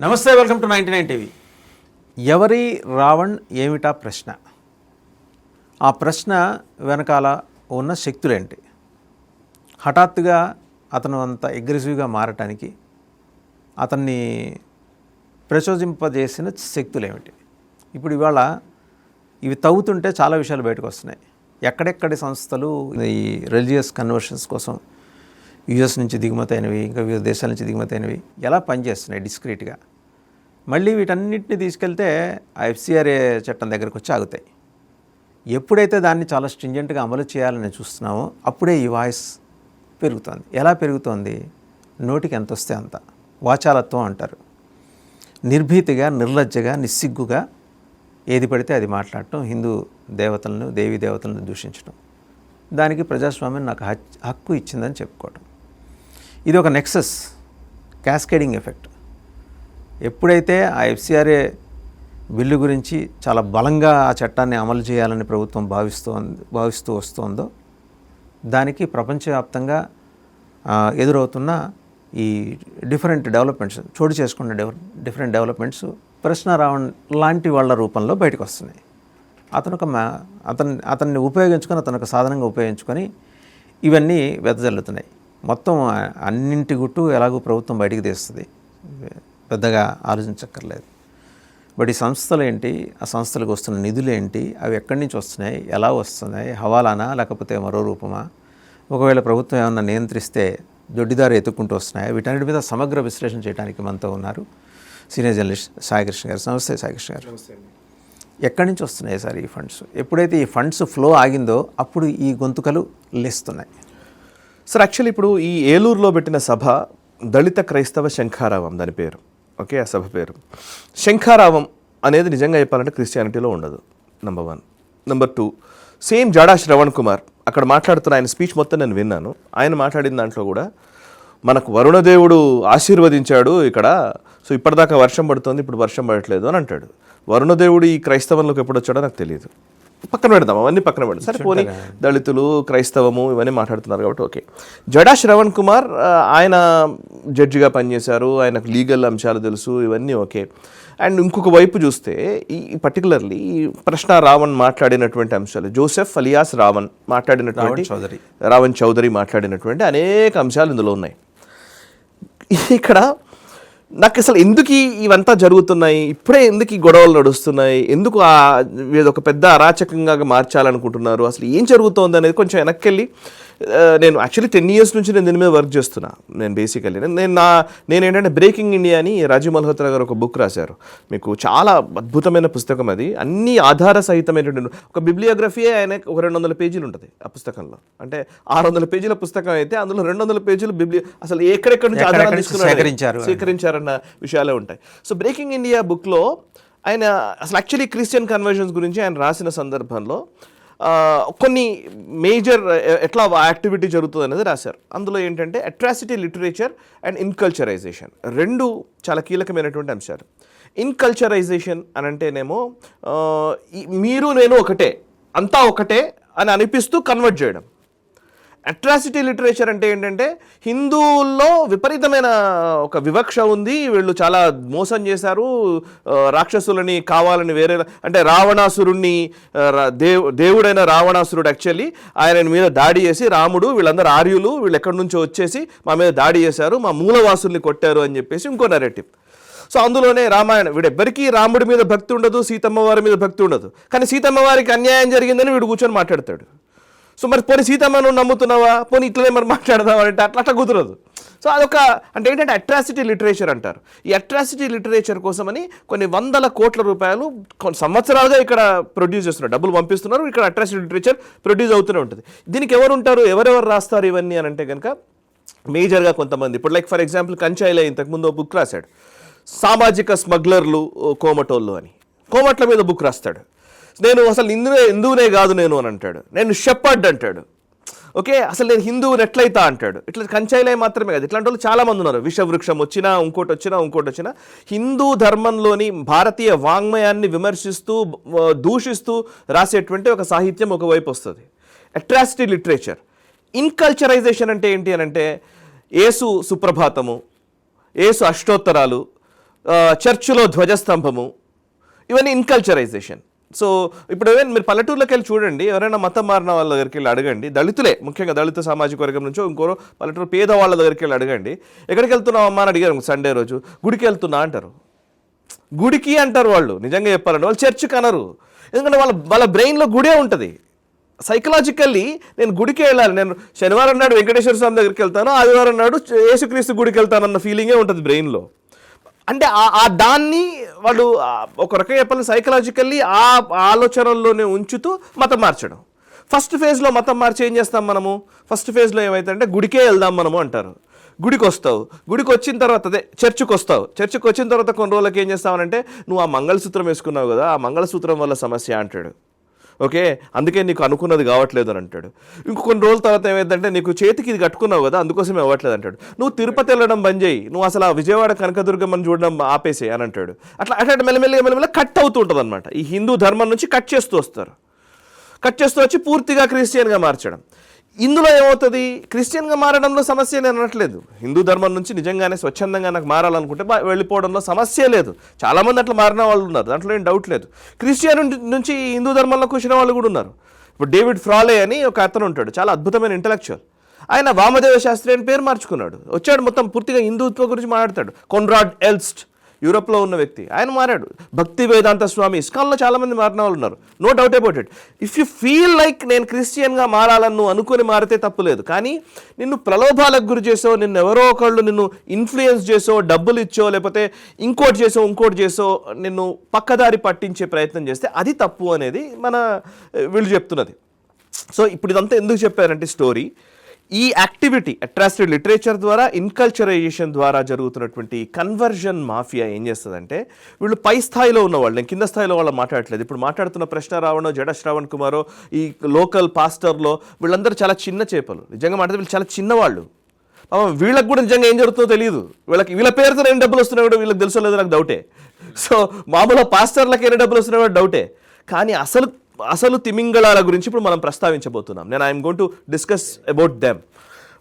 నమస్తే, welcome to 99 TV. ఎవరి రావణ్ ఏమిటా ప్రశ్న? ఆ ప్రశ్న వెనకాల ఉన్న శక్తులేంటి? హఠాత్తుగా అతను అంత అగ్రెసివ్గా మారటానికి అతన్ని ప్రచోదింపజేసిన శక్తులేమిటి? ఇప్పుడు ఇవాళ ఇవి తవ్వుతుంటే చాలా విషయాలు బయటకు వస్తున్నాయి. ఎక్కడెక్కడి సంస్థలు ఈ రిలీజియస్ కన్వర్షన్స్ కోసం యూఎస్ నుంచి దిగుమతి అయినవి, ఇంకా వివిధ దేశాల నుంచి దిగుమతి అయినవి ఎలా పనిచేస్తున్నాయి డిస్క్రీట్గా. మళ్ళీ వీటన్నిటిని తీసుకెళ్తే ఆ ఎఫ్సిఆర్ఏ చట్టం దగ్గరకు వచ్చి ఆగుతాయి. ఎప్పుడైతే దాన్ని చాలా స్ట్రింజెంట్గా అమలు చేయాలని చూస్తున్నామో అప్పుడే ఈ వాయిస్ పెరుగుతోంది. ఎలా పెరుగుతోంది? నోటికి ఎంత వస్తే అంత. వాచాలత్వం అంటారు. నిర్భీతిగా, నిర్లజ్జగా, నిస్సిగ్గుగా ఏది పడితే అది మాట్లాడటం, హిందూ దేవతలను, దేవీ దేవతలను దూషించడం, దానికి ప్రజాస్వామ్యం నాకు హక్కు ఇచ్చిందని చెప్పుకోవటం. ఇది ఒక నెక్సస్, క్యాస్కేడింగ్ ఎఫెక్ట్. ఎప్పుడైతే ఆ ఎఫ్సిఆర్ఏ బిల్లు గురించి చాలా బలంగా ఆ చట్టాన్ని అమలు చేయాలని ప్రభుత్వం భావిస్తూ వస్తోందో, దానికి ప్రపంచవ్యాప్తంగా ఎదురవుతున్న ఈ డిఫరెంట్ డెవలప్మెంట్స్, చోటు చేసుకున్న డిఫరెంట్ డెవలప్మెంట్స్ ప్రశ్న రావణ్ లాంటి వాళ్ళ రూపంలో బయటకు వస్తున్నాయి. అతన్ని ఉపయోగించుకొని, అతను ఒక సాధనంగా ఉపయోగించుకొని ఇవన్నీ వెదజల్లుతున్నాయి. మొత్తం అన్నింటి గుట్టు ఎలాగో ప్రభుత్వం బయటికి తీస్తుంది, పెద్దగా ఆలోచించక్కర్లేదు. బట్ ఈ సంస్థలు ఏంటి, ఆ సంస్థలకు వస్తున్న నిధులు ఏంటి, అవి ఎక్కడి నుంచి వస్తున్నాయి, ఎలా వస్తున్నాయి, హవాలానా లేకపోతే మరో రూపమా, ఒకవేళ ప్రభుత్వం ఏమన్నా నియంత్రిస్తే దొడ్డిదారు ఎత్తుక్కుంటూ వస్తున్నాయి, వీటన్నిటి మీద సమగ్ర విశ్లేషణ చేయడానికి మనతో ఉన్నారు సీనియర్ జర్నలిస్ట్ సాయికృష్ణ గారు. నమస్తే సాయికృష్ణ గారు. ఎక్కడి నుంచి వస్తున్నాయి సార్ ఈ ఫండ్స్? ఎప్పుడైతే ఈ ఫండ్స్ ఫ్లో ఆగిందో అప్పుడు ఈ గొంతుకలు లేస్తున్నాయి. సార్ యాక్చువల్లీ ఇప్పుడు ఈ ఏలూరులో పెట్టిన సభ దళిత క్రైస్తవ శంఖారావం, దాని పేరు. ఓకే, ఆ సభ పేరు శంఖారావం అనేది నిజంగా చెప్పాలంటే క్రిస్టియానిటీలో ఉండదు, number 1. Number 2, same Jada Shravan Kumar అక్కడ మాట్లాడుతున్న ఆయన స్పీచ్ మొత్తం నేను విన్నాను. ఆయన మాట్లాడిన దాంట్లో కూడా మనకు వరుణదేవుడు ఆశీర్వదించాడు ఇక్కడ, సో ఇప్పటిదాకా వర్షం పడుతుంది, ఇప్పుడు వర్షం పడట్లేదు అని అంటాడు. వరుణదేవుడు ఈ క్రైస్తవంలోకి ఎప్పుడు వచ్చాడో నాకు తెలియదు. పక్కన పెడదాం, అవన్నీ పక్కన పెడదాం. సరే పోనీ, దళితులు, క్రైస్తవము ఇవన్నీ మాట్లాడుతున్నారు కాబట్టి ఓకే. జడా శ్రవణ్ కుమార్ ఆయన జడ్జిగా పనిచేశారు, ఆయనకు లీగల్ అంశాలు తెలుసు, ఇవన్నీ ఓకే. అండ్ ఇంకొక వైపు చూస్తే ఈ పర్టికులర్లీ ప్రశ్న రావణ్ మాట్లాడినటువంటి అంశాలు, జోసెఫ్ అలియాస్ రావణ్ మాట్లాడినటువంటి, రావణ్ చౌదరి మాట్లాడినటువంటి అనేక అంశాలు ఇందులో ఉన్నాయి. ఇక్కడ నాకు అసలు ఎందుకు ఇవంతా జరుగుతున్నాయి, ఇప్పుడే ఎందుకు ఈ గొడవలు నడుస్తున్నాయి, ఎందుకు ఒక పెద్ద అరాచకంగా మార్చాలనుకుంటున్నారు, అసలు ఏం జరుగుతోంది అనేది కొంచెం వెనక్కి వెళ్ళి, నేను యాక్చువల్లీ 10 years నుంచి నేను దీని మీద వర్క్ చేస్తున్నా. నేను బేసికల్లీ నేనేంటంటే బ్రేకింగ్ ఇండియా అని రాజీవ్ మల్హోత్రా గారు ఒక బుక్ రాశారు. మీకు చాలా అద్భుతమైన పుస్తకం అది. అన్ని ఆధార సహితమైనటువంటి ఒక బిబ్లియోగ్రఫీయే ఆయన ఒక 200 పేజీలు ఉంటుంది ఆ పుస్తకంలో. అంటే 600 పేజీల పుస్తకం అయితే అందులో 200 పేజీలు అసలు ఎక్కడెక్కడి నుంచి ఆధారాలు తీసుకున్నారు, సేకరించారన్న విషయాలే ఉంటాయి. సో బ్రేకింగ్ ఇండియా బుక్లో ఆయన అసలు యాక్చువల్లీ క్రిస్టియన్ కన్వర్షన్స్ గురించి ఆయన రాసిన సందర్భంలో కొన్ని మేజర్ ఎట్లా యాక్టివిటీ జరుగుతుంది అనేది రాశారు. అందులో ఏంటంటే అట్రాసిటీ లిటరేచర్ అండ్ ఇన్కల్చరైజేషన్, రెండు చాలా కీలకమైనటువంటి అంశాలు. ఇన్కల్చరైజేషన్ అని అంటేనేమో మీరు నేను ఒకటే, అంతా ఒకటే అని అనిపిస్తూ కన్వర్ట్ చేయడం. అట్రాసిటీ లిటరేచర్ అంటే ఏంటంటే హిందువుల్లో విపరీతమైన ఒక వివక్ష ఉంది, వీళ్ళు చాలా మోసం చేశారు, రాక్షసులని కావాలని వేరే, అంటే రావణాసురుణ్ణి దేవుడైన రావణాసురుడు యాక్చువల్లీ ఆయన మీద దాడి చేసి రాముడు వీళ్ళందరూ ఆర్యులు, వీళ్ళు ఎక్కడి నుంచో వచ్చేసి మా మీద దాడి చేశారు, మా మూలవాసుల్ని కొట్టారు అని చెప్పేసి ఇంకో నెరేటివ్. సో అందులోనే రామాయణం, వీడెవ్వరికీ రాముడి మీద భక్తి ఉండదు, సీతమ్మ వారి మీద భక్తి ఉండదు, కానీ సీతమ్మ వారికి అన్యాయం జరిగిందని వీడు కూర్చొని మాట్లాడతాడు. సో మరి పోనీ సీతమ్మను నమ్ముతున్నావా, పోనీ ఇట్లనే మరి మాట్లాడదావా అంటే అట్లా కుదరదు. సో అదొక అంటే ఏంటంటే అట్రాసిటీ లిటరేచర్ అంటారు. ఈ అట్రాసిటీ లిటరేచర్ కోసమని కొన్ని 100 కోట్ల రూపాయలు కొన్ని సంవత్సరాలుగా ఇక్కడ ప్రొడ్యూస్ చేస్తున్నారు, డబ్బులు పంపిస్తున్నారు, ఇక్కడ అట్రాసిటీ లిటరేచర్ ప్రొడ్యూస్ అవుతూనే ఉంటుంది. దీనికి ఎవరెవరు రాస్తారు ఇవన్నీ అని అంటే కనుక మేజర్గా కొంతమంది, ఇప్పుడు లైక్ ఫర్ ఎగ్జాంపుల్ కంచాయిలే ఇంతకుముందు ఒక బుక్ రాశాడు, సామాజిక స్మగ్లర్లు కోమటోళ్ళు అని, కోమట్ల మీద బుక్ రాస్తాడు. నేను అసలు హిందువునే కాదు నేను అని అంటాడు, నేను షెపర్డ్ అంటాడు. ఓకే, అసలు నేను హిందువుని ఎట్లయితా అంటాడు. ఇట్లా కంచాయిలే మాత్రమే కాదు, ఇట్లాంటి వాళ్ళు చాలామంది ఉన్నారు. విషవృక్షం వచ్చినా, ఇంకోటి వచ్చినా హిందూ ధర్మంలోని భారతీయ వాంగ్మయాన్ని విమర్శిస్తూ దూషిస్తూ రాసేటువంటి ఒక సాహిత్యం ఒకవైపు వస్తుంది. Atrocity literature. ఇన్కల్చరైజేషన్ అంటే ఏంటి అని అంటే యేసు సుప్రభాతము, యేసు అష్టోత్తరాలు, చర్చిలో ధ్వజస్తంభము, ఇవన్నీ ఇన్కల్చరైజేషన్. సో ఇప్పుడు మీరు పల్లెటూరులోకి వెళ్ళి చూడండి, ఎవరైనా మతం మారిన వాళ్ళ దగ్గరికి వెళ్ళి అడగండి, దళితులే ముఖ్యంగా దళిత సామాజిక వర్గం నుంచో ఇంకోరో పల్లెటూరు పేదవాళ్ళ దగ్గరికి వెళ్ళి అడగండి, ఎక్కడికి వెళ్తున్నావు అమ్మా అని అడిగారు సండే రోజు, గుడికి వెళ్తున్నా అంటారు. గుడికి అంటారు వాళ్ళు, నిజంగా చెప్పాలంటే వాళ్ళు చర్చికి అనరు. ఎందుకంటే వాళ్ళ బ్రెయిన్లో గుడే ఉంటుంది. సైకలాజికల్లీ నేను గుడికి వెళ్ళాలి, నేను శనివారం నాడు వెంకటేశ్వర స్వామి దగ్గరికి వెళ్తాను, ఆదివారం నాడు యేసుక్రీస్తు గుడికి వెళ్తానన్న ఫీలింగే ఉంటుంది బ్రెయిన్లో. అంటే ఆ దాన్ని వాళ్ళు ఒక రకంగా చెప్పాలి సైకలాజికల్లీ ఆ ఆలోచనల్లోనే ఉంచుతూ మతం మార్చడం. ఫస్ట్ ఫేజ్లో మతం మార్చి ఏం చేస్తాం మనము, ఫస్ట్ ఫేజ్లో ఏమైతే గుడికే వెళ్దాం మనము అంటారు. గుడికి వస్తావు, గుడికి వచ్చిన తర్వాత అదే చర్చికి వస్తావు, చర్చికి వచ్చిన తర్వాత కొన్ని రోజులకి ఏం చేస్తావనంటే నువ్వు ఆ మంగళసూత్రం వేసుకున్నావు కదా, ఆ మంగళసూత్రం వల్ల సమస్య అంటాడు. ఓకే, అందుకే నీకు అనుకున్నది కావట్లేదు అని అంటాడు. ఇంకో కొన్ని రోజుల తర్వాత ఏమైందంటే నీకు చేతికి ఇది కట్టుకున్నావు కదా అందుకోసం అవ్వట్లేదు అంటాడు. నువ్వు తిరుపతి వెళ్ళడం బంద్ చేయి, నువ్వు అసలు ఆ విజయవాడ కనకదుర్గమ్మని చూడడం ఆపేసే అని అంటాడు. అట్లా మెల్లమెల్లగా కట్ అవుతూ ఉంటుంది అనమాట. ఈ హిందూ ధర్మం నుంచి కట్ చేస్తూ వస్తారు, కట్ చేస్తూ వచ్చి పూర్తిగా క్రిస్టియన్గా మార్చడం. ఇందులో ఏమవుతుంది, క్రిస్టియన్గా మారడంలో సమస్య నేను అనట్లేదు. హిందూ ధర్మం నుంచి నిజంగానే స్వచ్ఛందంగా నాకు మారాలనుకుంటే వెళ్ళిపోవడంలో సమస్య లేదు. చాలామంది అట్లా మారిన వాళ్ళు ఉన్నారు, దాంట్లో ఏం డౌట్ లేదు. క్రిస్టియన్ నుంచి హిందూ ధర్మంలోకి వచ్చిన వాళ్ళు కూడా ఉన్నారు. ఇప్పుడు డేవిడ్ ఫ్రాలే అని ఒక అతను ఉంటాడు, చాలా అద్భుతమైన ఇంటలెక్చువల్. ఆయన వామదేవ శాస్త్రి అని పేరు మార్చుకున్నాడు, వచ్చాడు మొత్తం పూర్తిగా హిందుత్వం గురించి మాట్లాడతాడు. కొన్రాడ్ ఎల్స్ట్ యూరోప్లో ఉన్న వ్యక్తి, ఆయన మారాడు. భక్తి వేదాంత స్వామి, ఇస్కాన్లో చాలామంది మారిన వాళ్ళు ఉన్నారు, no doubt about it. If you feel like నేను క్రిస్టియన్గా మారాలని నువ్వు అనుకుని మారితే తప్పులేదు. కానీ నిన్ను ప్రలోభాలకు గురి చేసో, నిన్ను ఎవరో ఒకళ్ళు నిన్ను ఇన్ఫ్లుయెన్స్ చేసో, డబ్బులు ఇచ్చో, లేకపోతే ఇంకోటి చేసో నిన్ను పక్కదారి పట్టించే ప్రయత్నం చేస్తే అది తప్పు అనేది వీళ్ళు చెప్తున్నది. సో ఇప్పుడు ఇదంతా ఎందుకు చెప్పారంటే స్టోరీ, ఈ యాక్టివిటీ అట్రాసిటీ లిటరేచర్ ద్వారా, ఇన్కల్చరైజేషన్ ద్వారా జరుగుతున్నటువంటి కన్వర్జన్ మాఫియా ఏం చేస్తుందంటే, వీళ్ళు పై స్థాయిలో ఉన్నవాళ్ళు, నేను కింద స్థాయిలో వాళ్ళు మాట్లాడట్లేదు. ఇప్పుడు మాట్లాడుతున్న ప్రశ్న రావణో, జడ శ్రావణ్ కుమారో, ఈ లోకల్ పాస్టర్లో వీళ్ళందరూ చాలా చిన్న చేపలు. నిజంగా మాట్లాడితే వీళ్ళు చాలా చిన్నవాళ్ళు. వీళ్ళకి కూడా నిజంగా ఏం జరుగుతుందో తెలియదు. వీళ్ళ పేరుతో ఏం డబ్బులు వస్తున్నాయో కూడా వీళ్ళకి తెలుసో లేదో నాకు డౌటే. సో మామూలుగా పాస్టర్లకి ఎన్ని డబ్బులు వస్తున్నాయో కూడా డౌటే. కానీ అసలు తిమింగళాల గురించి ఇప్పుడు మనం ప్రస్తావించబోతున్నాం. నేను I'm going to discuss about them.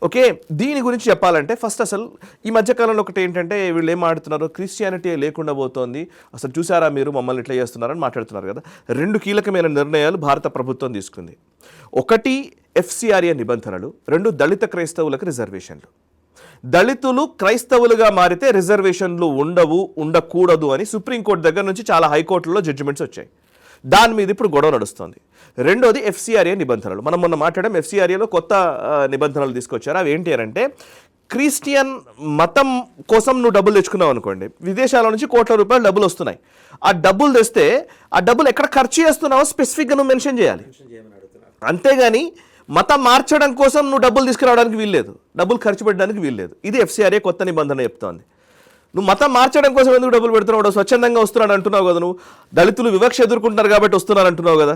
Okay, దీని గురించి చెప్పాలంటే ఫస్ట్ అసలు ఈ మధ్యకాలంలో ఒకటి ఏంటంటే, వీళ్ళు ఏం ఆడుతున్నారు, క్రిస్టియానిటీ లేకుండా పోతోంది, అసలు చూసారా మీరు మమ్మల్ని ఇట్లా చేస్తున్నారని మాట్లాడుతున్నారు కదా. 2 కీలకమైన నిర్ణయాలు భారత ప్రభుత్వం తీసుకుంది. ఒకటి FCRA నిబంధనలు, 2 దళిత క్రైస్తవులకు రిజర్వేషన్లు. దళితులు క్రైస్తవులుగా మారితే రిజర్వేషన్లు ఉండకూడదు అని సుప్రీంకోర్టు దగ్గర నుంచి చాలా హైకోర్టులో జడ్జిమెంట్స్ వచ్చాయి. దాని మీద ఇప్పుడు గొడవ నడుస్తుంది. రెండోది FCRA నిబంధనలు. మనం మొన్న మాట్లాడడం, FCRAలో కొత్త నిబంధనలు తీసుకొచ్చారు. అవి ఏంటి అంటే, క్రిస్టియన్ మతం కోసం నువ్వు డబ్బులు తెచ్చుకున్నావు అనుకోండి, విదేశాల నుంచి కోట్ల రూపాయలు డబ్బులు వస్తున్నాయి. ఆ డబ్బులు తెస్తే ఆ డబ్బులు ఎక్కడ ఖర్చు చేస్తున్నావో స్పెసిఫిక్గా నువ్వు మెన్షన్ చేయాలి. అంతేగాని మతం మార్చడం కోసం నువ్వు డబ్బులు తీసుకురావడానికి వీల్లేదు, డబ్బులు ఖర్చు పెట్టడానికి వీల్లేదు. ఇది FCRA కొత్త నిబంధన చెప్తోంది. నువ్వు మతం మార్చడం కోసం ఎందుకు డబ్బులు పెడుతున్నావు, స్వచ్ఛందంగా వస్తున్నాడు అంటున్నావు కదా, నువ్వు దళితులు వివక్ష ఎదుర్కొంటున్నారు కాబట్టి వస్తున్నారు అంటున్నావు కదా,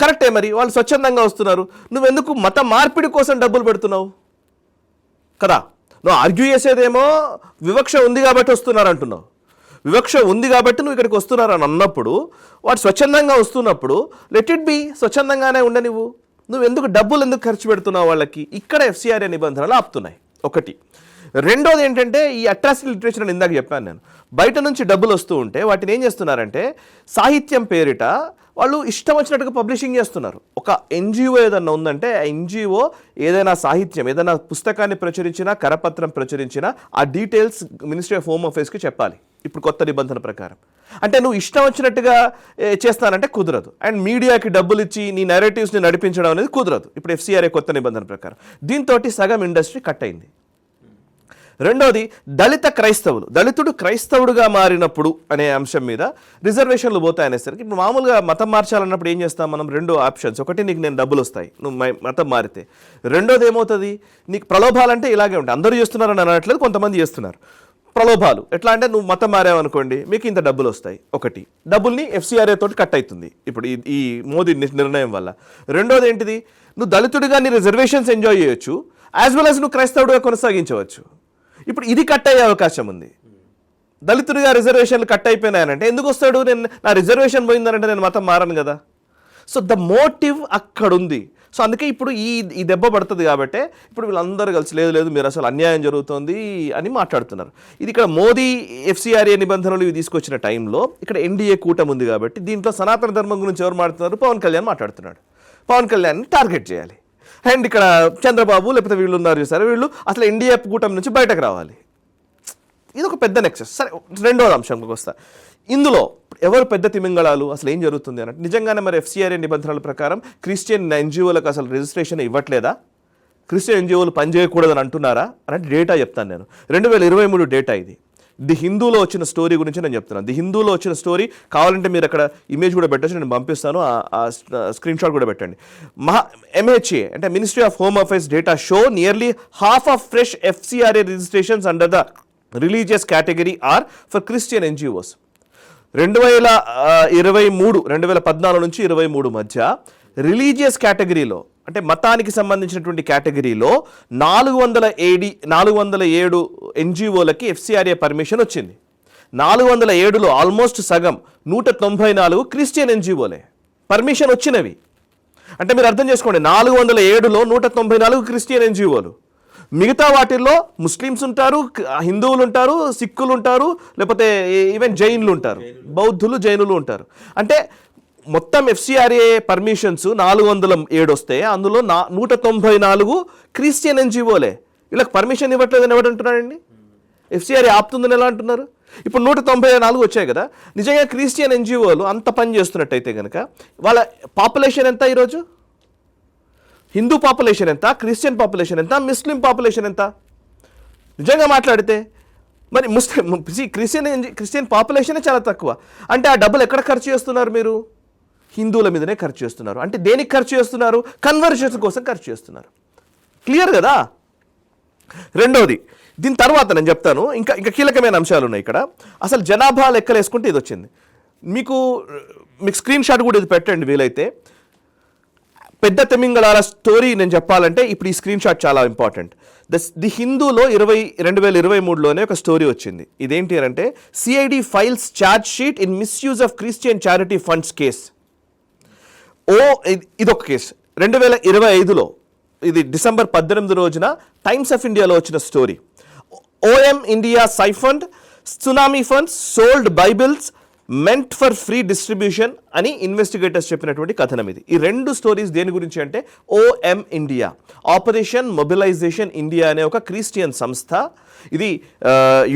కరెక్టే. మరి వాళ్ళు స్వచ్ఛందంగా వస్తున్నారు, నువ్వెందుకు మత మార్పిడి కోసం డబ్బులు పెడుతున్నావు కదా. నువ్వు ఆర్గ్యూ చేసేదేమో వివక్ష ఉంది కాబట్టి వస్తున్నారు అంటున్నావు. వివక్ష ఉంది కాబట్టి నువ్వు ఇక్కడికి వస్తున్నారు అని అన్నప్పుడు, వాడు స్వచ్ఛందంగా వస్తున్నప్పుడు లెట్ ఇట్ బి, స్వచ్ఛందంగానే ఉండ. నువ్వు ఎందుకు డబ్బులు ఎందుకు ఖర్చు పెడుతున్నావు వాళ్ళకి, ఇక్కడ FCRA నిబంధనలు ఆపుతున్నాయి. ఒకటి. రెండోది ఏంటంటే, ఈ అట్రాసిటీ లిటరేచర్ అని ఇందాక చెప్పాను నేను, బయట నుంచి డబ్బులు వస్తూ ఉంటే వాటిని ఏం చేస్తున్నారంటే సాహిత్యం పేరిట వాళ్ళు ఇష్టం వచ్చినట్టుగా పబ్లిషింగ్ చేస్తున్నారు. ఒక NGO ఏదన్నా ఉందంటే, ఆ NGO ఏదైనా సాహిత్యం, ఏదైనా పుస్తకాన్ని ప్రచురించినా, కరపత్రం ప్రచురించినా ఆ డీటెయిల్స్ మినిస్ట్రీ ఆఫ్ హోమ్ అఫేర్స్కి చెప్పాలి ఇప్పుడు కొత్త నిబంధన ప్రకారం. అంటే నువ్వు ఇష్టం వచ్చినట్టుగా చేస్తానంటే కుదరదు. అండ్ మీడియాకి డబ్బులు ఇచ్చి నీ నెరేటివ్స్ని నడిపించడం అనేది కుదరదు ఇప్పుడు FCRA కొత్త నిబంధన ప్రకారం. దీంతో సగం ఇండస్ట్రీ కట్ అయింది. రెండోది, దళితుడు క్రైస్తవుడుగా మారినప్పుడు అనే అంశం మీద రిజర్వేషన్లు పోతాయనేసరికి, ఇప్పుడు మామూలుగా మతం మార్చాలన్నప్పుడు ఏం చేస్తాం మనం, 2 ఆప్షన్స్. ఒకటి, నీకు నేను డబ్బులు వస్తాయి నువ్వు మతం మారితే. రెండోది ఏమవుతుంది, నీకు ప్రలోభాలంటే ఇలాగే ఉంటాయి. అందరూ చేస్తున్నారని అనట్లేదు, కొంతమంది చేస్తున్నారు. ప్రలోభాలు ఎట్లా అంటే, నువ్వు మతం మారావనుకోండి మీకు ఇంత డబ్బులు వస్తాయి. ఒకటి, డబ్బుల్ని FCRA తోటి కట్ అవుతుంది ఇప్పుడు ఈ మోదీ నిర్ణయం వల్ల. రెండోది ఏంటిది, నువ్వు దళితుడిగా నీ రిజర్వేషన్స్ ఎంజాయ్ చేయొచ్చు, యాజ్ వెల్ యాజ్ నువ్వు క్రైస్తవుడిగా కొనసాగించవచ్చు. ఇప్పుడు ఇది కట్ అయ్యే అవకాశం ఉంది. దళితుడిగా రిజర్వేషన్లు కట్ అయిపోయినాయనంటే ఎందుకు వస్తాడు, నా రిజర్వేషన్ పోయిందనంటే నేను మతం మారను కదా. సో ద మోటివ్ అక్కడ ఉంది. సో అందుకే ఇప్పుడు ఈ దెబ్బ పడుతుంది కాబట్టి ఇప్పుడు వీళ్ళందరూ కలిసి లేదు మీరు అసలు అన్యాయం జరుగుతుంది అని మాట్లాడుతున్నారు. ఇది ఇక్కడ మోదీ FCRA నిబంధనలు ఇవి తీసుకొచ్చిన టైంలో ఇక్కడ NDA కూటమి ఉంది కాబట్టి దీంట్లో సనాతన ధర్మం గురించి ఎవరు మాట్లాడుతున్నారు? పవన్ కళ్యాణ్ మాట్లాడుతున్నాడు. పవన్ కళ్యాణ్ని టార్గెట్ చేయాలి. అండ్ ఇక్కడ చంద్రబాబు లేకపోతే వీళ్ళు ఉన్నారు చూసారు, వీళ్ళు అసలు NDA కూటమి నుంచి బయటకు రావాలి. ఇది ఒక పెద్ద నెక్సెస్. సరే, రెండోది అంశంకి వస్తా. ఇందులో ఎవరు పెద్ద తిమింగళాలు, అసలు ఏం జరుగుతుంది అన్నట్టు నిజంగానే మరి FCRA నిబంధనల ప్రకారం క్రిస్టియన్ NGOలకు అసలు రిజిస్ట్రేషన్ ఇవ్వట్లేదా? క్రిస్టియన్ NGOలు పనిచేయకూడదని అంటున్నారా అంటే డేటా చెప్తాను నేను. 2023 డేటా ఇది. ది హిందూలో వచ్చిన స్టోరీ గురించి నేను చెప్తున్నాను. ది హిందూలో వచ్చిన స్టోరీ కావాలంటే మీరు అక్కడ ఇమేజ్ కూడా పెట్టచ్చు, నేను పంపిస్తాను, ఆ స్క్రీన్ షాట్ కూడా పెట్టండి. MHA అంటే ministry of home affairs data show nearly half of fresh FCRA registrations under the religious category are for Christian NGOs. 2014 నుంచి 23 మధ్య రిలీజియస్ కేటగిరీలో అంటే మతానికి సంబంధించినటువంటి కేటగిరీలో 407 NGOలకి FCRA పర్మిషన్ వచ్చింది. 407లో ఆల్మోస్ట్ సగం 194 క్రిస్టియన్ NGOలే పర్మిషన్ వచ్చినవి. అంటే మీరు అర్థం చేసుకోండి, 407లో 194 క్రిస్టియన్ NGOలు. మిగతా వాటిల్లో ముస్లిమ్స్ ఉంటారు, హిందువులు ఉంటారు, సిక్కులు ఉంటారు, లేకపోతే ఈవెన్ జైన్లు ఉంటారు, బౌద్ధులు జైనులు ఉంటారు. అంటే మొత్తం FCRA పర్మిషన్స్ 407 వస్తే అందులో 194 క్రిస్టియన్ NGOలే. వీళ్ళకి పర్మిషన్ ఇవ్వట్లేదని ఎవడంటున్నాడండి? FCRA ఆపుతుందని ఎలా అంటున్నారు? ఇప్పుడు 194 వచ్చాయి కదా. నిజంగా క్రిస్టియన్ NGOలు అంత పని చేస్తున్నట్టయితే కనుక వాళ్ళ పాపులేషన్ ఎంత ఈరోజు? హిందూ పాపులేషన్ ఎంత, క్రిస్టియన్ పాపులేషన్ ఎంత, ముస్లిం పాపులేషన్ ఎంత? నిజంగా మాట్లాడితే మరి క్రిస్టియన్ పాపులేషనే చాలా తక్కువ. అంటే ఆ డబ్బులు ఎక్కడ ఖర్చు చేస్తున్నారు మీరు? హిందువుల మీదనే ఖర్చు చేస్తున్నారు. అంటే దేనికి ఖర్చు చేస్తున్నారు? కన్వర్జన్స్ కోసం ఖర్చు చేస్తున్నారు. క్లియర్ కదా? రెండోది, దీని తర్వాత నేను చెప్తాను, ఇంకా కీలకమైన అంశాలు ఉన్నాయి ఇక్కడ. అసలు జనాభా లెక్కలు వేసుకుంటే ఇది వచ్చింది. మీకు స్క్రీన్ షాట్ కూడా ఇది పెట్టండి వీలైతే. పెద్ద తిమింగళాల స్టోరీ నేను చెప్పాలంటే ఇప్పుడు ఈ స్క్రీన్ షాట్ చాలా ఇంపార్టెంట్. ది హిందూలో 2023లోనే ఒక స్టోరీ వచ్చింది. ఇదేంటి అంటే CID files charge sheet in misuse of Christian charity funds case. ఇదొక కేసు. 2025లో ఇది డిసెంబర్ 18 రోజున టైమ్స్ ఆఫ్ ఇండియాలో వచ్చిన story. OM India siphoned tsunami funds sold Bibles meant for free distribution అని ఇన్వెస్టిగేటర్స్ చెప్పినటువంటి కథనం ఇది. ఈ రెండు స్టోరీస్ దేని గురించి అంటే OM India, Operation Mobilisation India అనే ఒక క్రిస్టియన్ సంస్థ. ఇది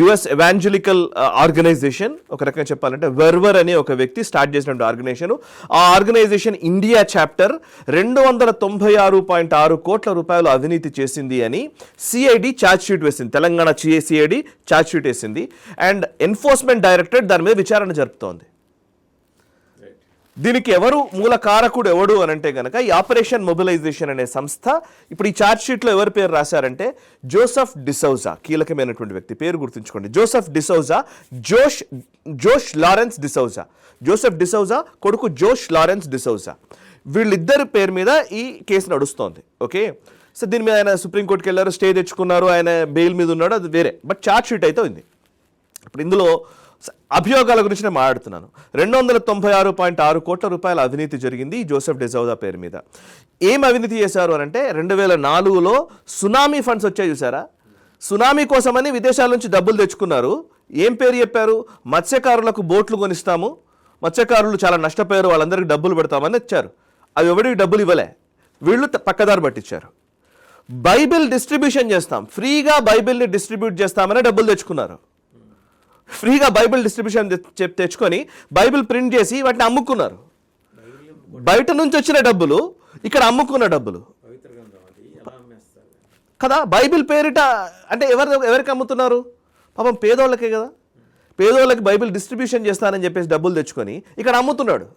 US ఎవాంజలికల్ ఆర్గనైజేషన్. ఒక రకంగా చెప్పాలంటే వెర్వర్ అనే ఒక వ్యక్తి స్టార్ట్ చేసినటువంటి ఆర్గనైజేషన్. ఆ ఆర్గనైజేషన్ ఇండియా చాప్టర్ 296.6 కోట్ల రూపాయలు అవినీతి చేసింది అని CID ఛార్జ్ షీట్ వేసింది. తెలంగాణ CID ఛార్జ్ షీట్ వేసింది. అండ్ ఎన్ఫోర్స్మెంట్ డైరెక్టరేట్ దాని మీద విచారణ జరుపుతోంది. దీనికి ఎవరు మూల కారకుడు ఎవడు అని అంటే కనుక ఈ ఆపరేషన్ మొబిలైజేషన్ అనే సంస్థ. ఇప్పుడు ఈ ఛార్జ్ షీట్లో ఎవరి పేరు రాశారంటే జోసెఫ్ డిసౌజా, కీలకమైనటువంటి వ్యక్తి. పేరు గుర్తుంచుకోండి, జోసెఫ్ డిసౌజా, జోష్ లారెన్స్ డిసౌజా. జోసెఫ్ డిసౌజా కొడుకు జోష్ లారెన్స్ డిసౌజా. వీళ్ళిద్దరి పేరు మీద ఈ కేసు నడుస్తోంది. ఓకే, సో దీని మీద ఆయన సుప్రీంకోర్టుకి వెళ్ళారు, స్టే తెచ్చుకున్నారు, ఆయన బెయిల్ మీద ఉన్నాడు, అది వేరే. బట్ ఛార్జ్ షీట్ అయితే ఉంది. ఇప్పుడు ఇందులో అభియోగాల గురించి నేను మాట్లాడుతున్నాను. 296.6 కోట్ల రూపాయల అవినీతి జరిగింది జోసెఫ్ డిసౌజా పేరు మీద. ఏం అవినీతి చేశారు అని అంటే 2004లో సునామీ ఫండ్స్ వచ్చాయి చూసారా, సునామీ కోసమని విదేశాల నుంచి డబ్బులు తెచ్చుకున్నారు. ఏం పేరు చెప్పారు? మత్స్యకారులకు బోట్లు కొనిస్తాము, మత్స్యకారులు చాలా నష్టపోయారు, వాళ్ళందరికీ డబ్బులు పెడతామని ఇచ్చారు. అవి ఎవరికి డబ్బులు ఇవ్వలే, వీళ్ళు పక్కదారి పట్టించారు. బైబిల్ డిస్ట్రిబ్యూషన్ చేస్తాం, ఫ్రీగా బైబిల్ని డిస్ట్రిబ్యూట్ చేస్తామని డబ్బులు తెచ్చుకున్నారు. ఫ్రీగా బైబిల్ డిస్ట్రిబ్యూషన్ తెచ్చుకొని బైబిల్ ప్రింట్ చేసి వాటిని అమ్ముకున్నారు. బయట నుంచి వచ్చిన డబ్బులు, ఇక్కడ అమ్ముకున్న డబ్బులు కదా. బైబిల్ పేరిట అంటే ఎవరికి అమ్ముతున్నారు? పాపం పేదోళ్ళకే కదా. పేదోళ్ళకి బైబిల్ డిస్ట్రిబ్యూషన్ చేస్తానని చెప్పేసి డబ్బులు తెచ్చుకొని ఇక్కడ అమ్ముతున్నాడు.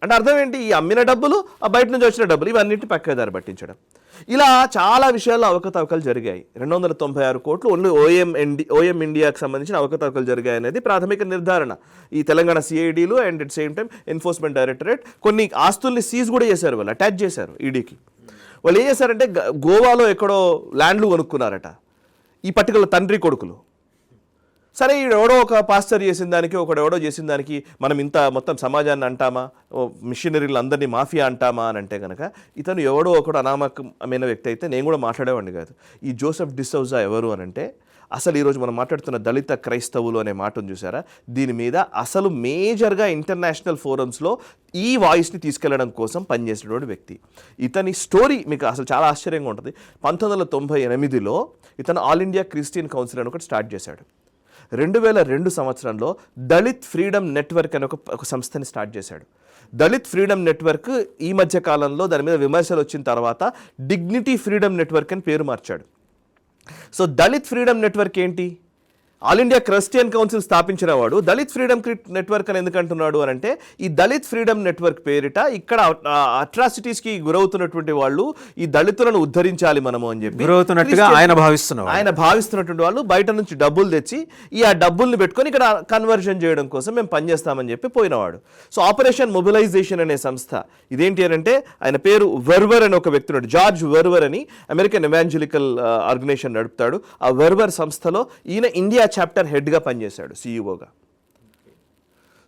అంటే అర్థం ఏంటి? ఈ అమ్మిన డబ్బులు, ఆ బయట నుంచి వచ్చిన డబ్బులు, ఇవన్నింటినీ పక్కదారి పట్టించడం. ఇలా చాలా విషయాల్లో అవకతవకలు జరిగాయి. 296 కోట్లు ఓన్లీ OM ఇండియాకి సంబంధించిన అవకతవకలు జరిగాయి అనేది ప్రాథమిక నిర్ధారణ. ఈ తెలంగాణ CIDలు and at same time enforcement directorate కొన్ని ఆస్తుల్ని సీజ్ కూడా చేశారు, వాళ్ళు అటాచ్ చేశారు ఈడీకి. వాళ్ళు ఏం చేశారంటే గోవాలో ఎక్కడో ల్యాండ్లు కొనుక్కున్నారట ఈ పర్టికులర్ తండ్రి కొడుకులు. సరే ఎవడో ఒక పాస్టర్ చేసిన దానికి ఒకడెవడో చేసిన దానికి మనం ఇంత మొత్తం సమాజాన్ని అంటామా, మిషనరీలు అందరినీ మాఫియా అంటామా అని అంటే కనుక ఇతను ఎవడో ఒకడు అనామకమైన వ్యక్తి అయితే నేను కూడా మాట్లాడేవాడిని కాదు. ఈ జోసెఫ్ డిసౌజా ఎవరు అని అంటే అసలు ఈరోజు మనం మాట్లాడుతున్న దళిత క్రైస్తవులు అనే మాటను చూసారా, దీని మీద అసలు మేజర్గా ఇంటర్నేషనల్ ఫోరమ్స్లో ఈ వాయిస్ని తీసుకెళ్లడం కోసం పనిచేసినటువంటి వ్యక్తి. ఇతని స్టోరీ మీకు అసలు చాలా ఆశ్చర్యంగా ఉంటుంది. 1998లో ఇతను ఆల్ ఇండియా క్రిస్టియన్ కౌన్సిల్ అని ఒకటి స్టార్ట్ చేశాడు. 2002 సంవత్సరంలో దళిత్ ఫ్రీడమ్ నెట్వర్క్ అనే ఒక సంస్థని స్టార్ట్ చేశాడు. దళిత్ ఫ్రీడమ్ నెట్వర్క్ ఈ మధ్య కాలంలో దాని మీద విమర్శలు వచ్చిన తర్వాత డిగ్నిటీ ఫ్రీడమ్ నెట్వర్క్ అని పేరు మార్చాడు. సో దళిత్ ఫ్రీడమ్ నెట్వర్క్ ఏంటి? ఆల్ ఇండియా క్రిస్టియన్ కౌన్సిల్ స్థాపించిన వాడు దళిత్ ఫ్రీడమ్ నెట్వర్క్ అని ఎందుకంటున్నాడు అని అంటే ఈ దళిత్ ఫ్రీడమ్ నెట్వర్క్ పేరిట ఇక్కడ అట్రాసిటీస్కి గురవుతున్నటువంటి వాళ్ళు ఈ దళితులను ఉద్ధరించాలి మనము అని చెప్పి ఆయన భావిస్తున్నటువంటి వాళ్ళు బయట నుంచి డబ్బులు తెచ్చి ఆ డబ్బుల్ని పెట్టుకొని ఇక్కడ కన్వర్షన్ చేయడం కోసం మేము పనిచేస్తామని చెప్పి పోయినవాడు. సో ఆపరేషన్ మొబిలైజేషన్ అనే సంస్థ ఇదేంటి అని అంటే ఆయన పేరు వెర్వర్ అని ఒక వ్యక్తి ఉన్నాడు, జార్జ్ వెర్వర్ అని అమెరికన్ ఎవాంజలికల్ ఆర్గనైజేషన్ నడుపుతాడు. ఆ వెర్వర్ సంస్థలో ఈయన ఇండియా చాప్టర్ హెడ్గా పనిచేశాడు, సిఇఓగా.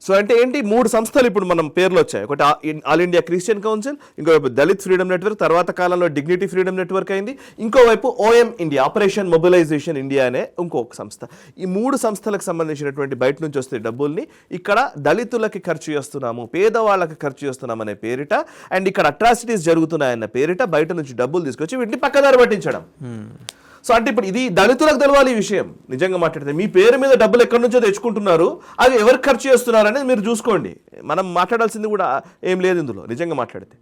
సో అంటే ఏంటి, 3 సంస్థలు ఇప్పుడు మనం పేర్లు వచ్చాయి. ఒకటి ఆల్ ఇండియా క్రిస్టియన్ కౌన్సిల్, ఇంకోవైపు దళిత్ ఫ్రీడమ్ నెట్వర్క్, తర్వాత కాలంలో డిగ్నిటీ ఫ్రీడమ్ నెట్వర్క్ అయింది, ఇంకోవైపు OM India, Operation Mobilisation India అనే ఇంకొక సంస్థ. ఈ 3 సంస్థలకు సంబంధించినటువంటి బయట నుంచి వస్తే డబ్బుల్ని ఇక్కడ దళితులకి ఖర్చు చేస్తున్నాము, పేదవాళ్ళకి ఖర్చు చేస్తున్నాం అనే పేరిట, అండ్ ఇక్కడ అట్రాసిటీస్ జరుగుతున్నాయన్న పేరిట బయట నుంచి డబ్బులు తీసుకొచ్చి వీటిని పక్కదారి పట్టించడం. సో అంటే ఇప్పుడు ఇది దళితులకు తెలవాలి ఈ విషయం. నిజంగా మాట్లాడితే మీ పేరు మీద డబ్బులు ఎక్కడి నుంచో తెచ్చుకుంటున్నారు, అవి ఎవరికి ఖర్చు చేస్తున్నారు అనేది మీరు చూసుకోండి. మనం మాట్లాడాల్సింది కూడా ఏం లేదు ఇందులో నిజంగా మాట్లాడితే.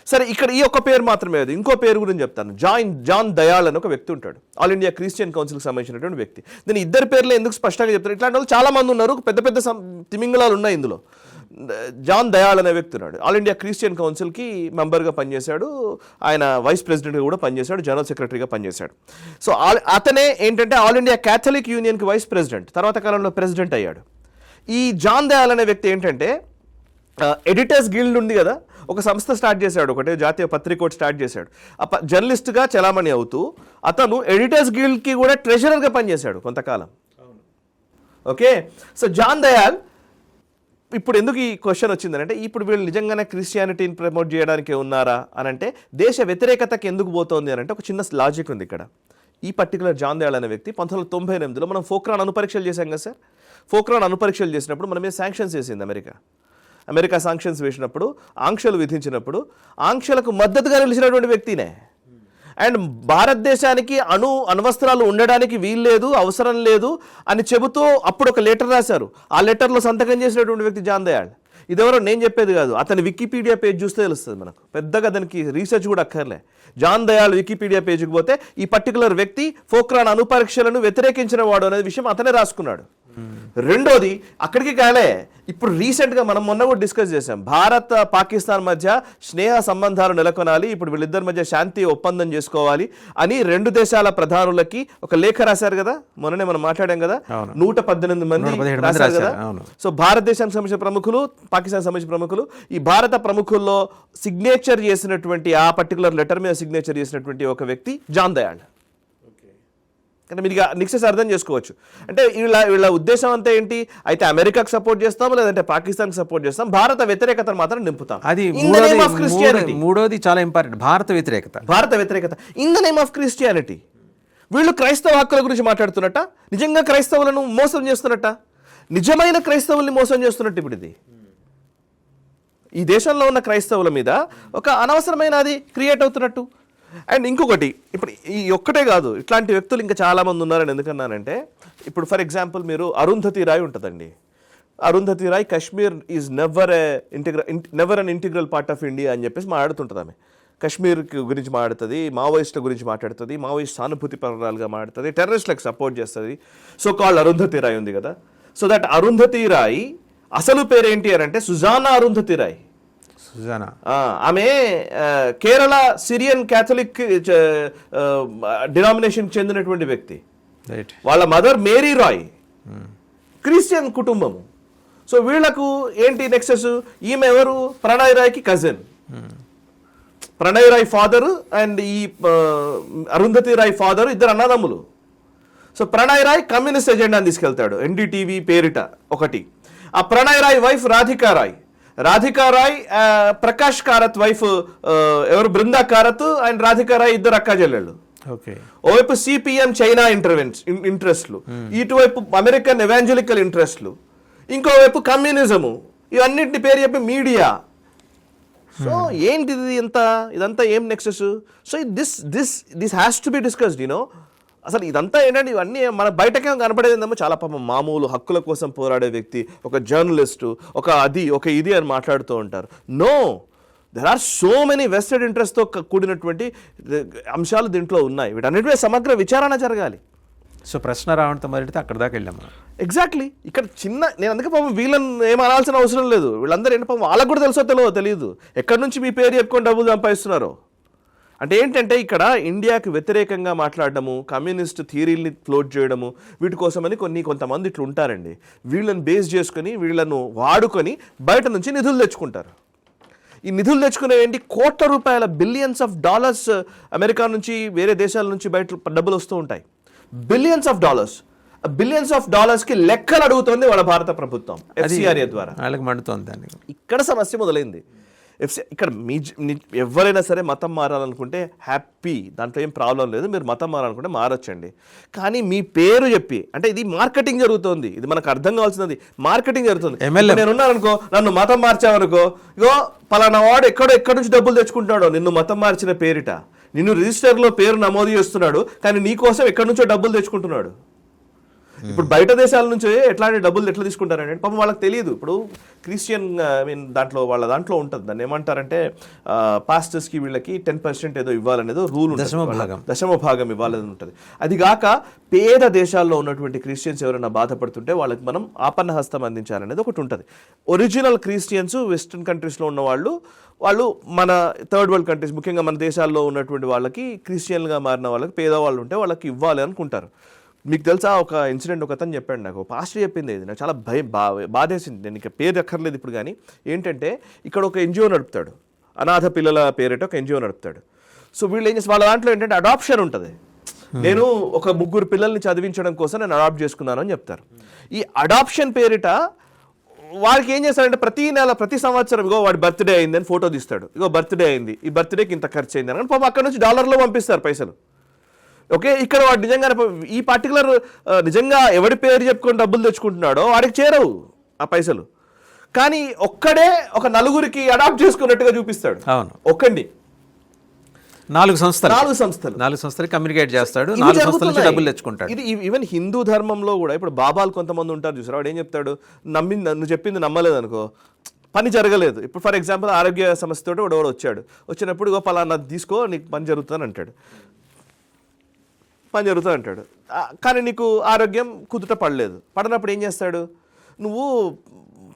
సరే, ఇక్కడ ఈ ఒక్క పేరు మాత్రమే లేదు, ఇంకో పేరు గురించి చెప్తాను. జాన్ దయాళ్ అని ఒక వ్యక్తి ఉంటాడు, ఆల్ ఇండియా క్రిస్టియన్ కౌన్సిల్కి సంబంధించినటువంటి వ్యక్తి. నేను ఇద్దరు పేర్లు ఎందుకు స్పష్టంగా చెప్తాను, ఇట్లాంటి వాళ్ళు చాలా మంది ఉన్నారు, పెద్ద పెద్ద తిమింగళాలు ఉన్నాయి ఇందులో. జాన్ దయాళ్ అనే వ్యక్తి ఉన్నాడు, ఆల్ ఇండియా క్రిస్టియన్ కౌన్సిల్కి మెంబర్గా పనిచేశాడు, ఆయన వైస్ ప్రెసిడెంట్గా కూడా పనిచేశాడు, జనరల్ సెక్రటరీగా పనిచేశాడు. సో అతనే ఏంటంటే ఆల్ ఇండియా క్యాథలిక్ యూనియన్కి వైస్ ప్రెసిడెంట్, తర్వాత కాలంలో ప్రెసిడెంట్ అయ్యాడు. ఈ జాన్ దయాళ్ అనే వ్యక్తి ఏంటంటే ఎడిటర్స్ గిల్డ్ ఉంది కదా, ఒక సంస్థ స్టార్ట్ చేశాడు, ఒకటే జాతీయ పత్రిక స్టార్ట్ చేశాడు. జర్నలిస్ట్గా చలామణి అవుతూ అతను ఎడిటర్స్ గిల్డ్కి కూడా ట్రెజరర్గా పనిచేశాడు కొంతకాలం. ఓకే, సో జాన్ దయాళ్ ఇప్పుడు ఎందుకు ఈ క్వశ్చన్ వచ్చిందంటే, ఇప్పుడు వీళ్ళు నిజంగానే క్రిస్టియానిటీని ప్రమోట్ చేయడానికి ఉన్నారా అని అంటే, దేశ వ్యతిరేకతకి ఎందుకు పోతోంది అని అంటే ఒక చిన్న లాజిక్ ఉంది ఇక్కడ. ఈ పర్టికులర్ జాన్ దయాళ్ అనే వ్యక్తి 1998లో మనం పోఖ్రాన్ అణుపరీక్షలు చేశాం కదా సార్. పోఖ్రాన్ అణుపరీక్షలు చేసినప్పుడు మన మీద శాంక్షన్స్ వేసింది అమెరికా శాంక్షన్స్ వేసినప్పుడు, ఆంక్షలు విధించినప్పుడు ఆంక్షలకు మద్దతుగా నిలిచినటువంటి వ్యక్తినే. అండ్ భారతదేశానికి అణ్వస్త్రాలు ఉండడానికి వీల్లేదు, అవసరం లేదు అని చెబుతూ అప్పుడు ఒక లెటర్ రాశారు. ఆ లెటర్లో సంతకం చేసినటువంటి వ్యక్తి జాన్ దయాళ్. ఇదెవరో నేను చెప్పేది కాదు, అతని వికీపీడియా పేజ్ చూస్తే తెలుస్తుంది మనకు, పెద్దగా దానికి రీసెర్చ్ కూడా అక్కర్లే. జాన్ దయాళ్ వికీపీడియా పేజ్కి పోతే ఈ పర్టికులర్ వ్యక్తి పోఖ్రాన్ అణుపరీక్షలను వ్యతిరేకించిన వాడు అనే విషయం అతనే రాసుకున్నాడు. రెండోది అక్కడికి కాలే, ఇప్పుడు రీసెంట్గా మనం మొన్న కూడా డిస్కస్ చేసాం, భారత్ పాకిస్తాన్ మధ్య స్నేహ సంబంధాలు నెలకొనాలి, ఇప్పుడు వీళ్ళిద్దరి మధ్య శాంతి ఒప్పందం చేసుకోవాలి అని 2 దేశాల ప్రధానులకి ఒక లేఖ రాశారు కదా, మొన్ననే మనం మాట్లాడాం కదా, 118 మంది రాశారు కదా. సో భారతదేశానికి సంబంధించిన ప్రముఖులు, పాకిస్తాన్ సంబంధించిన ప్రముఖులు, ఈ భారత ప్రముఖుల్లో సిగ్నేచర్ చేసినటువంటి ఆ పర్టికులర్ లెటర్ మీద సిగ్నేచర్ చేసినటువంటి ఒక వ్యక్తి జాన్ దయాళ్. అంటే మీరు నెక్స్ట్ అర్థం చేసుకోవచ్చు. అంటే వీళ్ళ ఉద్దేశం అంతా ఏంటి, అయితే అమెరికాకు సపోర్ట్ చేస్తాం, లేదంటే పాకిస్తాన్కి సపోర్ట్ చేస్తాం, భారత వ్యతిరేకతను మాత్రం నింపుతాం. అది మూడోది చాలా ఇంపార్టెంట్, భారత వ్యతిరేకత in the name of Christianity. వీళ్ళు క్రైస్తవ హక్కుల గురించి మాట్లాడుతున్నట్ట, నిజంగా క్రైస్తవులను మోసం చేస్తున్నట్ట, నిజమైన క్రైస్తవుల్ని మోసం చేస్తున్నట్టు ఇప్పుడు ఇది ఈ దేశంలో ఉన్న క్రైస్తవుల మీద ఒక అనవసరమైన అది క్రియేట్ అవుతున్నట్టు. అండ్ ఇంకొకటి, ఇప్పుడు ఈ ఒక్కటే కాదు, ఇట్లాంటి వ్యక్తులు ఇంకా చాలామంది ఉన్నారని ఎందుకన్నానంటే, ఇప్పుడు ఫర్ ఎగ్జాంపుల్ మీరు అరుంధతి రాయ్ ఉంటుందండి. Arundhati Roy Kashmir is never an integral part of India అని చెప్పేసి మాట్లాడుతుంటుంది. ఆమె కశ్మీర్ గురించి మాట్లాడుతుంది, మావోయిస్టుల గురించి మాట్లాడుతుంది, మావోయిస్ట్ సానుభూతి పరాలుగా మాట్లాడుతుంది, టెర్రరిస్టులకు సపోర్ట్ చేస్తుంది. సో కాల్డ్ అరుంధతి రాయ్ ఉంది కదా. సో దట్ అరుంధతి రాయ్ అసలు పేరేంటి అని అంటే సుజానా అరుంధతి రాయ్. ఆమె కేరళ సిరియన్ క్యాథలిక్ డినామినేషన్కి చెందినటువంటి వ్యక్తి. వాళ్ళ మదర్ మేరీ రాయ్ క్రిస్టియన్ కుటుంబము. సో వీళ్లకు ఏంటి నెక్సెస్, ఈమె ఎవరు, ప్రణయ్ రాయ్కి cousin. Pranay Roy father and ఈ అరుంధతి రాయ్ ఫాదరు ఇద్దరు అన్నదమ్ములు. సో ప్రణయ్ రాయ్ కమ్యూనిస్ట్ ఎజెండాని తీసుకెళ్తాడు ఎన్డీటీవీ పేరిట ఒకటి. ఆ ప్రణయ్ రాయ్ వైఫ్ రాధికా రాయ్ ప్రకాష్ కారత్ వైఫ్ ఎవరు బృందా కారత్ అండ్ రాధికా రాయ్ ఇద్దరు అక్కా చెల్లెళ్ళు. ఓవైపు సిపిఎం చైనా ఇంట్రెస్ట్లు, ఇటువైపు అమెరికన్ ఎవాంజలికల్ ఇంట్రెస్ట్లు, ఇంకోవైపు కమ్యూనిజము, ఇవన్నింటిని పేరు చెప్పి మీడియా. సో ఏంటిది ఇదంతా ఏం nexus? So this has to be discussed. అసలు ఇదంతా ఏంటంటే ఇవన్నీ మన బయటకే కనపడేది ఏందేమో చాలా పాపం మామూలు హక్కుల కోసం పోరాడే వ్యక్తి, ఒక జర్నలిస్టు, ఒక ఇది అని మాట్లాడుతూ ఉంటారు. No, there are so many vested ఇంట్రెస్ట్తో కూడినటువంటి అంశాలు దీంట్లో ఉన్నాయి. వీటన్నిటిపై సమగ్ర విచారణ జరగాలి. సో ప్రశ్న రావడంతో మొదలెడితే అక్కడ దాకా వెళ్ళాం మనం. ఎగ్జాక్ట్లీ. ఇక్కడ నేను అందుకే పాపం వీళ్ళని ఏం అనాల్సిన అవసరం లేదు. వీళ్ళందరూ ఏంటి పాపం వాళ్ళకు కూడా తెలియదు ఎక్కడి నుంచి మీ పేరు చెప్పుకొని డబ్బులు సంపాదిస్తున్నారో. అంటే ఏంటంటే ఇక్కడ ఇండియాకి వ్యతిరేకంగా మాట్లాడడము, కమ్యూనిస్ట్ థియరీల్ని ఫ్లోట్ చేయడము, వీటి కోసమని కొంతమంది ఇట్లా ఉంటారండి. వీళ్ళని బేస్ చేసుకొని వీళ్ళను వాడుకొని బయట నుంచి నిధులు తెచ్చుకుంటారు. ఈ నిధులు తెచ్చుకునేవి కోట్ల రూపాయల బిలియన్స్ ఆఫ్ డాలర్స్ అమెరికా నుంచి వేరే దేశాల నుంచి బయట డబ్బులు వస్తూ ఉంటాయి. బిలియన్స్ ఆఫ్ డాలర్స్కి లెక్కలు అడుగుతోంది వాళ్ళ భారత ప్రభుత్వం FCRA ద్వారా. వాళ్ళకి మండుతోంది. ఇక్కడ సమస్య మొదలైంది. ఇక్కడ ఎవరైనా సరే మతం మారాలనుకుంటే హ్యాపీ, దాంట్లో ఏం ప్రాబ్లం లేదు. మీరు మతం మారాలనుకుంటే మారొచ్చండి. కానీ మీ పేరు చెప్పి, అంటే ఇది మార్కెటింగ్ జరుగుతుంది, ఇది మనకు అర్థం కావాల్సినది. మార్కెటింగ్ జరుగుతుంది. నేనున్నాననుకో, నన్ను మతం మార్చావనుకో, ఇగో పలానా వాడు ఎక్కడి నుంచి డబ్బులు తెచ్చుకుంటున్నాడో నిన్ను మతం మార్చిన పేరిట, నిన్ను రిజిస్టర్లో పేరు నమోదు చేస్తున్నాడు, కానీ నీకోసం ఎక్కడి నుంచో డబ్బులు తెచ్చుకుంటున్నాడు. ఇప్పుడు బయట దేశాల నుంచి ఎట్లాంటి డబ్బులు ఎట్లా తీసుకుంటారంటే పాపం వాళ్ళకి తెలియదు. ఇప్పుడు క్రిస్టియన్ వాళ్ళ దాంట్లో ఉంటుంది, దాన్ని ఏమంటారంటే పాస్టర్స్కి వీళ్ళకి 10% ఏదో ఇవ్వాలనేదో రూల్ ఉంటుంది, దశమ భాగం ఇవ్వాలని ఉంటుంది. అది కాక పేద దేశాల్లో ఉన్నటువంటి క్రిస్టియన్స్ ఎవరైనా బాధపడుతుంటే వాళ్ళకి మనం ఆపన్న హస్తం అందించాలనేది ఒకటి ఉంటుంది. ఒరిజినల్ క్రిస్టియన్స్ వెస్ట్రన్ కంట్రీస్లో ఉన్న వాళ్ళు మన థర్డ్ వరల్డ్ కంట్రీస్, ముఖ్యంగా మన దేశాల్లో ఉన్నటువంటి వాళ్ళకి, క్రిస్టియన్గా మారిన వాళ్ళకి, పేదవాళ్ళు ఉంటే వాళ్ళకి ఇవ్వాలి అనుకుంటారు. మీకు తెలుసా ఒక ఇన్సిడెంట్ ఒక అతను చెప్పాడు నాకు, పాస్టర్ చెప్పింది. ఇది నాకు చాలా బాధేసింది. నేను ఇక పేరు అక్కర్లేదు ఇప్పుడు. కానీ ఏంటంటే ఇక్కడ ఒక NGO నడుపుతాడు, అనాథ పిల్లల పేరిట ఒక NGO నడుపుతాడు. సో వీళ్ళు ఏం చేసి వాళ్ళ దాంట్లో ఏంటంటే అడాప్షన్ ఉంటుంది. నేను ఒక 3 పిల్లల్ని చదివించడం కోసం నేను అడాప్ట్ చేసుకున్నాను అని చెప్తారు. ఈ అడాప్షన్ పేరిట వాడికి ఏం చేస్తాడంటే ప్రతి సంవత్సరం ఇగో వాడి బర్త్డే అయింది అని ఫోటో తీస్తాడు. ఇగో బర్త్డే అయింది, ఈ బర్త్డేకి ఇంత ఖర్చు అయింది అని పాపం అక్కడ నుంచి డాలర్లో పంపిస్తారు పైసలు. ఓకే, ఇక్కడ వాడు నిజంగా ఈ పర్టికులర్ నిజంగా ఎవడి పేరు చెప్పుకొని డబ్బులు తెచ్చుకుంటున్నాడో వాడికి చేరవు ఆ పైసలు. కానీ ఒక్కడే ఒక 4 అడాప్ట్ చేసుకున్నట్టుగా చూపిస్తాడు. అవును, ఒక్కడిని 4 సంస్థలు కమ్యూనికేట్ చేస్తాడు, 4 సంస్థల నుంచి డబ్బులు తెచ్చుకుంటాడు. ఇది ఈవెన్ హిందూ ధర్మంలో కూడా ఇప్పుడు బాబాలు కొంతమంది ఉంటారు చూసారు. వాడు ఏం చెప్తాడు, నువ్వు చెప్పింది నమ్మలేదు అనుకో, పని జరగలేదు. ఇప్పుడు ఫర్ ఎగ్జాంపుల్ ఆరోగ్య సమస్యతో వాడు వచ్చినప్పుడు ఇగో పలానా తీసుకో నీకు పని జరుగుతుందని అంటాడు. కానీ నీకు ఆరోగ్యం కుదుట పడినప్పుడు ఏం చేస్తాడు, నువ్వు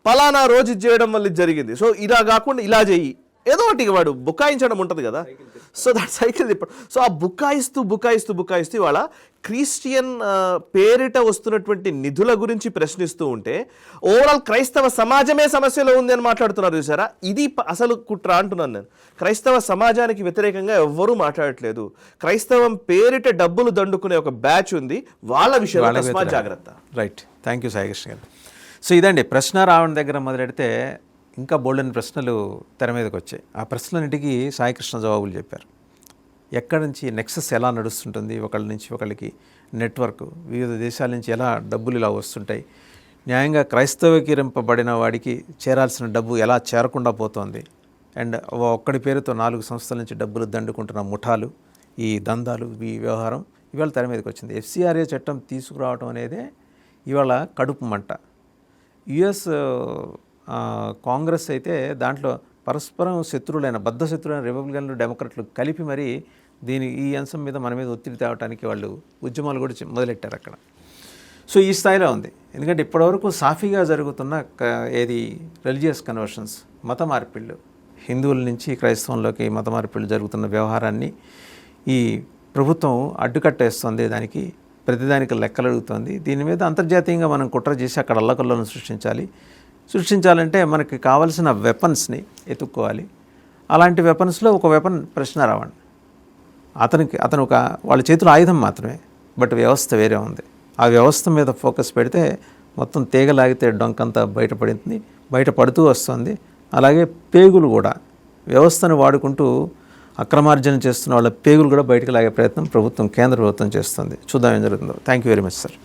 పలానా రోజు ఇది చేయడం వల్ల ఇది జరిగింది, సో ఇలా కాకుండా ఇలా చెయ్యి, ఏదో ఒకటి వాడు బుకాయించడం ఉంటుంది కదా. సో దట్ సైకిల్ ఇప్పుడు. సో ఆ బుకాయిస్తూ వాళ్ళ క్రిస్టియన్ పేరిట వస్తున్నటువంటి నిధుల గురించి ప్రశ్నిస్తూ ఉంటే ఓవరాల్ క్రైస్తవ సమాజమే సమస్యలో ఉంది అని మాట్లాడుతున్నారు చూసారా. ఇది అసలు కుట్ర అంటున్నాను నేను. క్రైస్తవ సమాజానికి వ్యతిరేకంగా ఎవ్వరూ మాట్లాడట్లేదు. క్రైస్తవం పేరిట డబ్బులు దండుకునే ఒక బ్యాచ్ ఉంది, వాళ్ళ విషయంలో జాగ్రత్త. రైట్, థ్యాంక్ యూ సాయికృష్ణ గారు. సో ఇదండి ప్రశ్న రావడం దగ్గర మొదలెడితే ఇంకా బోల్డెన్ ప్రశ్నలు తెర మీదకి వచ్చాయి. ఆ ప్రశ్నలన్నిటికీ సాయికృష్ణ జవాబులు చెప్పారు. ఎక్కడి నుంచి నెక్సెస్ ఎలా నడుస్తుంటుంది, ఒకళ్ళ నుంచి ఒకళ్ళకి నెట్వర్క్, వివిధ దేశాల నుంచి ఎలా డబ్బులు ఇలా వస్తుంటాయి, న్యాయంగా క్రైస్తవీకరింపబడిన వాడికి చేరాల్సిన డబ్బు ఎలా చేరకుండా పోతోంది, అండ్ ఒక్కడి పేరుతో 4 సంస్థల నుంచి డబ్బులు దండుకుంటున్న ముఠాలు, ఈ దందాలు, ఈ వ్యవహారం ఇవాళ తెర మీదకి వచ్చింది. FCRA చట్టం తీసుకురావడం అనేదే ఇవాళ కడుపు మంట. US కాంగ్రెస్ అయితే దాంట్లో పరస్పరం బద్ధ శత్రువులైన రిపబ్లికన్లు, డెమోక్రట్లు కలిపి మరీ ఈ అంశం మీద మన మీద ఒత్తిడి తేవడానికి వాళ్ళు ఉద్యమాలు కూడా మొదలెట్టారు అక్కడ. సో ఈ స్థాయిలో ఉంది. ఎందుకంటే ఇప్పటివరకు సాఫీగా జరుగుతున్న రిలీజియస్ కన్వర్షన్స్, మత మార్పిళ్ళు, హిందువుల నుంచి క్రైస్తవంలోకి మత మార్పిళ్ళు జరుగుతున్న వ్యవహారాన్ని ఈ ప్రభుత్వం అడ్డుకట్టేస్తుంది. దానికి ప్రతిదానికి లెక్కలు అడుగుతుంది. దీని మీద అంతర్జాతీయంగా మనం కుట్ర చేసి అక్కడ అల్లకల్లోలను సృష్టించాలంటే మనకి కావాల్సిన వెపన్స్ని ఎత్తుక్కోవాలి. అలాంటి వెపన్స్లో ఒక వెపన్ ప్రశ్న రావండి. అతను వాళ్ళ చేతిలో ఆయుధం మాత్రమే. బట్ వ్యవస్థ వేరే ఉంది. ఆ వ్యవస్థ మీద ఫోకస్ పెడితే మొత్తం తీగలాగితే డొంకంతా బయటపడుతూ వస్తుంది. అలాగే పేగులు కూడా వ్యవస్థను వాడుకుంటూ అక్రమార్జన చేస్తున్న వాళ్ళ పేగులు కూడా బయటకు లాగే ప్రయత్నం కేంద్ర ప్రభుత్వం చేస్తుంది. చూద్దాం ఏం జరుగుతుందో. Thank you very much sir.